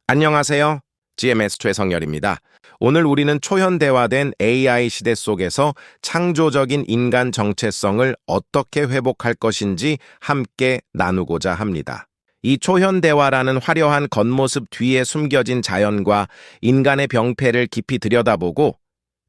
안녕하세요. GMS 최성열입니다. 오늘 우리는 초현대화된 AI 시대 속에서 창조적인 인간 정체성을 어떻게 회복할 것인지 함께 나누고자 합니다. 이 초현대화라는 화려한 겉모습 뒤에 숨겨진 자연과 인간의 병폐를 깊이 들여다보고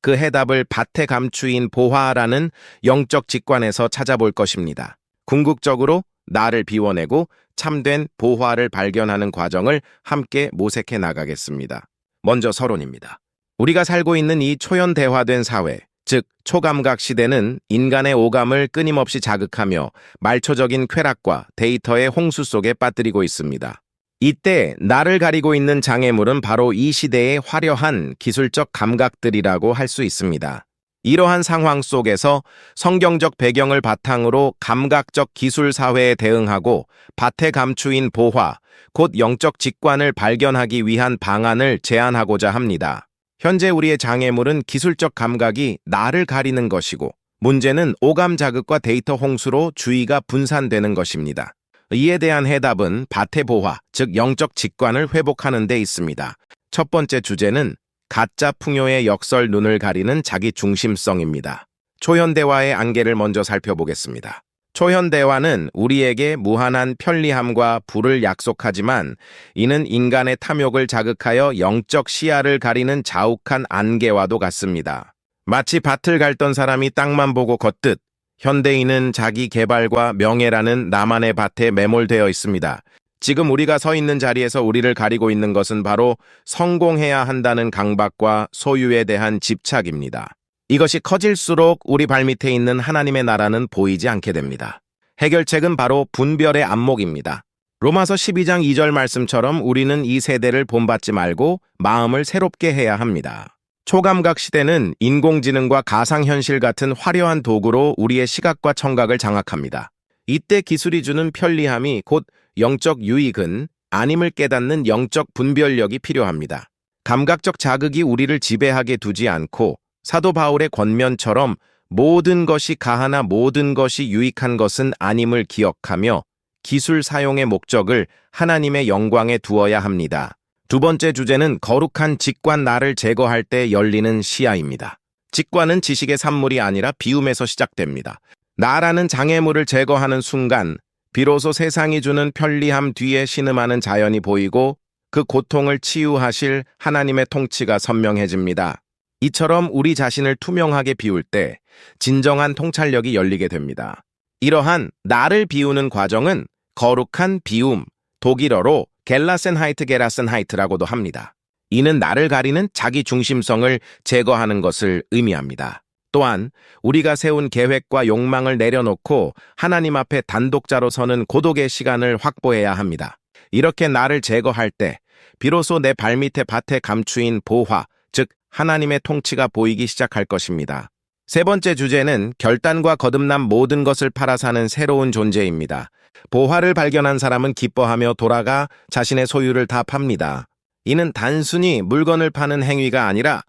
그 해답을 밭에 감추인 보화라는 영적 직관에서 찾아볼 것입니다. 궁극적으로 나를 비워내고 참된 보화를 발견하는 과정을 함께 모색해 나가겠습니다. 먼저 서론입니다. 우리가 살고 있는 이 초현대화된 사회, 즉 초감각 시대는 인간의 오감을 끊임없이 자극하며 말초적인 쾌락과 데이터의 홍수 속에 빠뜨리고 있습니다. 이때 나를 가리고 있는 장애물은 바로 이 시대의 화려한 기술적 감각들이라고 할 수 있습니다. 이러한 상황 속에서 성경적 배경을 바탕으로 감각적 기술 사회에 대응하고 밭에 감추인 보화, 곧 영적 직관을 발견하기 위한 방안을 제안하고자 합니다. 현재 우리의 장애물은 기술적 감각이 나를 가리는 것이고, 문제는 오감 자극과 데이터 홍수로 주의가 분산되는 것입니다. 이에 대한 해답은 밭의 보화, 즉 영적 직관을 회복하는 데 있습니다. 첫 번째 주제는 가짜 풍요의 역설 눈을 가리는 자기 중심성입니다. 초현대화의 안개를 먼저 살펴보겠습니다. 초현대화는 우리에게 무한한 편리함과 부를 약속하지만 이는 인간의 탐욕을 자극하여 영적 시야를 가리는 자욱한 안개와도 같습니다. 마치 밭을 갉던 사람이 땅만 보고 걷듯 현대인은 자기 개발과 명예라는 나만의 밭에 매몰되어 있습니다. 지금 우리가 서 있는 자리에서 우리를 가리고 있는 것은 바로 성공해야 한다는 강박과 소유에 대한 집착입니다. 이것이 커질수록 우리 발밑에 있는 하나님의 나라는 보이지 않게 됩니다. 해결책은 바로 분별의 안목입니다. 로마서 12장 2절 말씀처럼 우리는 이 세대를 본받지 말고 마음을 새롭게 해야 합니다. 초감각 시대는 인공지능과 가상현실 같은 화려한 도구로 우리의 시각과 청각을 장악합니다. 이때 기술이 주는 편리함이 곧 영적 유익은 아님을 깨닫는 영적 분별력이 필요합니다. 감각적 자극이 우리를 지배하게 두지 않고 사도 바울의 권면처럼 모든 것이 가하나 모든 것이 유익한 것은 아님을 기억하며 기술 사용의 목적을 하나님의 영광에 두어야 합니다. 두 번째 주제는 거룩한 직관 나를 제거할 때 열리는 시야입니다. 직관은 지식의 산물이 아니라 비움에서 시작됩니다. 나라는 장애물을 제거하는 순간 비로소 세상이 주는 편리함 뒤에 신음하는 자연이 보이고 그 고통을 치유하실 하나님의 통치가 선명해집니다. 이처럼 우리 자신을 투명하게 비울 때 진정한 통찰력이 열리게 됩니다. 이러한 나를 비우는 과정은 거룩한 비움, 독일어로 게라센하이트라고도 합니다. 이는 나를 가리는 자기 중심성을 제거하는 것을 의미합니다. 또한 우리가 세운 계획과 욕망을 내려놓고 하나님 앞에 단독자로 서는 고독의 시간을 확보해야 합니다. 이렇게 나를 제거할 때 비로소 내 발밑에 밭에 감추인 보화, 즉 하나님의 통치가 보이기 시작할 것입니다. 세 번째 주제는 결단과 거듭난 모든 것을 팔아 사는 새로운 존재입니다. 보화를 발견한 사람은 기뻐하며 돌아가 자신의 소유를 다 팝니다. 이는 단순히 물건을 파는 행위가 아니라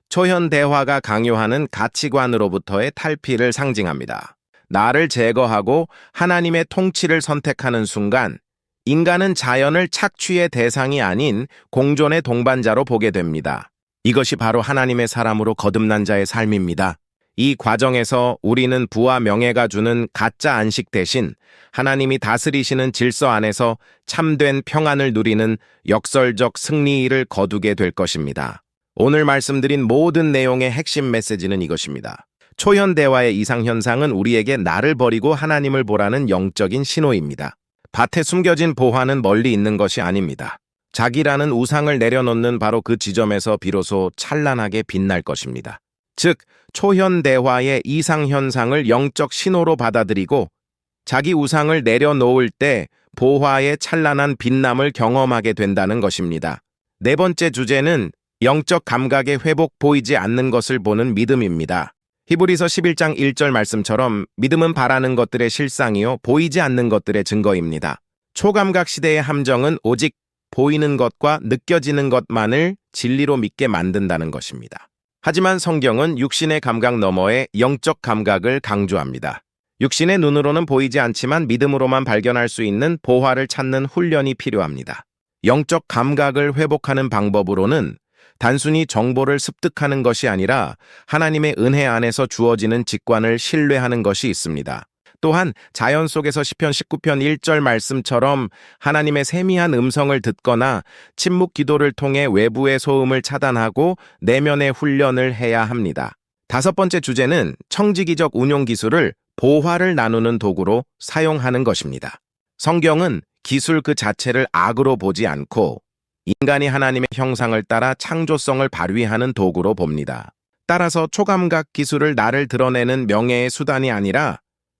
초현대화가 강요하는 가치관으로부터의 탈피를 상징합니다. 나를 제거하고 하나님의 통치를 선택하는 순간 인간은 자연을 착취의 대상이 아닌 공존의 동반자로 보게 됩니다. 이것이 바로 하나님의 사람으로 거듭난 자의 삶입니다. 이 과정에서 우리는 부와 명예가 주는 가짜 안식 대신 하나님이 다스리시는 질서 안에서 참된 평안을 누리는 역설적 승리를 거두게 될 것입니다. 오늘 말씀드린 모든 내용의 핵심 메시지는 이것입니다. 초현대화의 이상현상은 우리에게 나를 버리고 하나님을 보라는 영적인 신호입니다. 밭에 숨겨진 보화는 멀리 있는 것이 아닙니다. 자기라는 우상을 내려놓는 바로 그 지점에서 비로소 찬란하게 빛날 것입니다. 즉, 초현대화의 이상현상을 영적 신호로 받아들이고 자기 우상을 내려놓을 때 보화의 찬란한 빛남을 경험하게 된다는 것입니다. 네 번째 주제는 영적 감각의 회복 보이지 않는 것을 보는 믿음입니다. 히브리서 11장 1절 말씀처럼 믿음은 바라는 것들의 실상이요 보이지 않는 것들의 증거입니다. 초감각 시대의 함정은 오직 보이는 것과 느껴지는 것만을 진리로 믿게 만든다는 것입니다. 하지만 성경은 육신의 감각 너머의 영적 감각을 강조합니다. 육신의 눈으로는 보이지 않지만 믿음으로만 발견할 수 있는 보화를 찾는 훈련이 필요합니다. 영적 감각을 회복하는 방법으로는 단순히 정보를 습득하는 것이 아니라 하나님의 은혜 안에서 주어지는 직관을 신뢰하는 것이 있습니다. 또한 자연 속에서 시편 19편 1절 말씀처럼 하나님의 세미한 음성을 듣거나 침묵 기도를 통해 외부의 소음을 차단하고 내면의 훈련을 해야 합니다. 다섯 번째 주제는 청지기적 운용 기술을 보화를 나누는 도구로 사용하는 것입니다. 성경은 기술 그 자체를 악으로 보지 않고 인간이 하나님의 형상을 따라 창조성을 발휘하는 도구로 봅니다. 따라서 초감각 기술을 나를 드러내는 명예의 수단이 아니라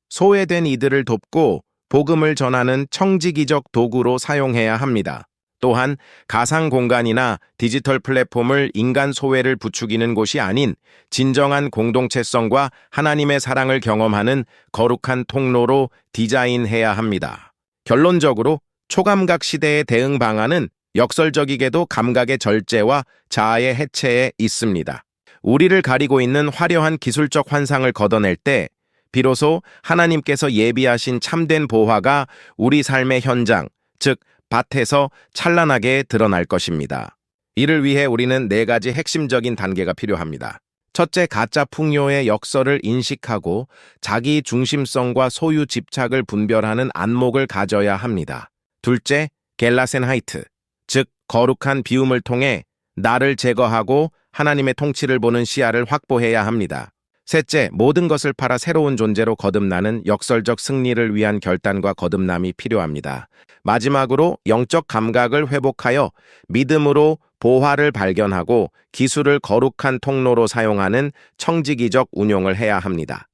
소외된 이들을 돕고 복음을 전하는 청지기적 도구로 사용해야 합니다. 또한 가상 공간이나 디지털 플랫폼을 인간 소외를 부추기는 곳이 아닌 진정한 공동체성과 하나님의 사랑을 경험하는 거룩한 통로로 디자인해야 합니다. 결론적으로 초감각 시대의 대응 방안은 역설적이게도 감각의 절제와 자아의 해체에 있습니다. 우리를 가리고 있는 화려한 기술적 환상을 걷어낼 때 비로소 하나님께서 예비하신 참된 보화가 우리 삶의 현장, 즉 밭에서 찬란하게 드러날 것입니다. 이를 위해 우리는 네 가지 핵심적인 단계가 필요합니다. 첫째, 가짜 풍요의 역설을 인식하고 자기 중심성과 소유 집착을 분별하는 안목을 가져야 합니다. 둘째, 겔라센하이트, 즉 거룩한 비움을 통해 나를 제거하고 하나님의 통치를 보는 시야를 확보해야 합니다. 셋째, 모든 것을 팔아 새로운 존재로 거듭나는 역설적 승리를 위한 결단과 거듭남이 필요합니다. 마지막으로 영적 감각을 회복하여 믿음으로 보화를 발견하고 기술을 거룩한 통로로 사용하는 청지기적 운용을 해야 합니다.